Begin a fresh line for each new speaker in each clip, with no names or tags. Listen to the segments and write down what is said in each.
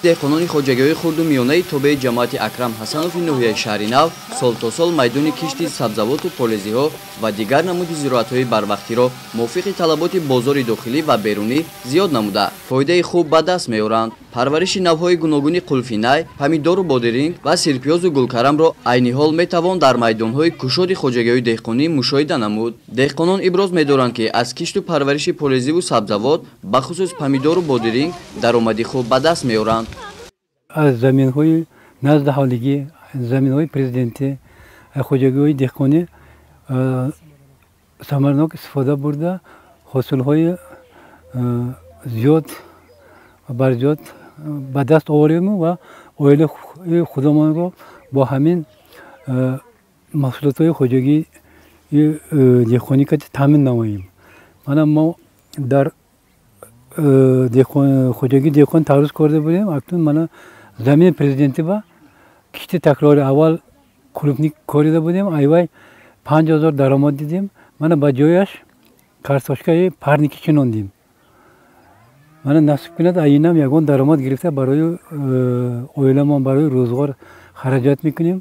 деҳқонони хоҷагиҳои хурду миёнаи тобеи ҷамоати Акрам Ҳасанови ноҳияи шаҳри Нав сол-то-сол майдони кишти сабзавоту полезиҳо ва дигар намуди зироатҳои барвақтиро мувофиқи талаботи бозори дохилӣ ва берунӣ зиёд намуда фоидаи хуб ба даст меоранд. Парвариши навъҳои гуногуни қулфинай, помидору бодиринг ва сирпиёзу гулкарамро айни ҳол метавон дар майдонҳои кушоди хоҷагиҳои деҳқонӣ мушоҳида намуд. Деҳқонон иброз медоранд, ки аз кишту парвариши полезиву сабзавот ба хусус помидору бодиринг даромади хуб ба даст меоранд.
аз заминҳои наздаҳолигӣ, заминҳои президентӣ, хоҷагиҳои деҳқонӣ самаранок истифода бурда ҳосилҳои зиёд барзиёд ба даст оварем ва оилаи худамонро бо ҳамин маҳсулотҳои хоҷагии деҳқонӣ таъмин намоем. Мана мо дар хоҷагии деҳқон тарӯз карда будем. Акнун мана замини президентӣ ва кишти такрори аввал клубник корида будем. Айвай 5000 даромад дидем. Мана ба ҷояш картошкаи парники чинондем. Мана насиб кунад айинам ягон даромад гирифта барои оиламон барои рӯзгор хараҷат мекунем.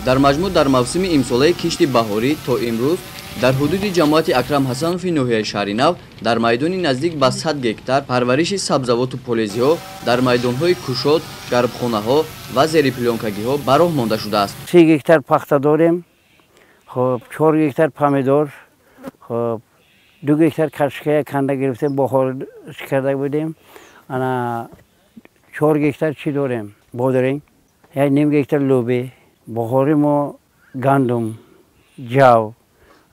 дар маҷмӯъ дар мавсими имсолаи кишти баҳорӣ то имрӯз дар ҳудуди ҷамоати Акрам Ҳасанови ноҳияи шаҳри Нав дар майдони наздик ба 100 гектар парвариши сабзавоту полезиҳо дар майдонҳои кушод, гарбхонаҳо ва зери плёнкагиҳо ба роҳ монда шудааст.
30 гектар пахта дорем, хоб 4 гектар помидор, хоб 2 гектар картошка канда гирифтем, бохориш карда будем. Ана 4 гектар чӣ дорем? Бодиринг, 1.5 гектар лӯби, бохори мо гандум, ҷав,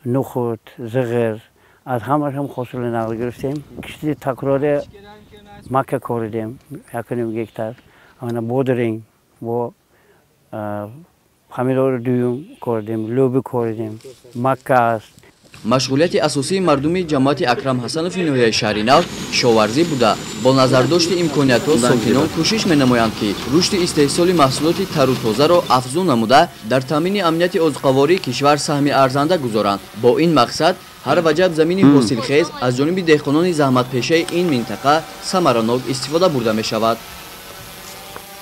нухут, зиғир, аз ҳамашам ҳосили нағд гирифтем. Кишти такрори макка коридем 1.5 гектар. Ана бодиринг бо помидори дуюм коридем, лӯби коридем, макка аст.
машғулияти асосии мардуми ҷамоати Акрам Ҳасанови ноҳияи шаҳри Нав кишоварзӣ буда. Бо назардошти имкониятҳо сокинон кӯшиш менамоянд, ки рушди истеҳсоли маҳсулоти тару тозаро афзун намуда дар таъмини амнияти озуқавории кишвар саҳми арзанда гузоранд. Бо ин мақсад ҳар ваҷаб замини ҳосилхез аз ҷониби деҳқонони заҳматпешаи ин минтақа самаранок истифода бурда мешавад.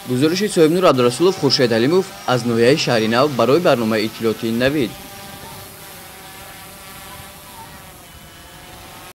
гузориши соҳибнур Абдурасулов, Хуршед Алимов аз ноҳияи шаҳри Нав барои барномаи иттилоъоти Навид.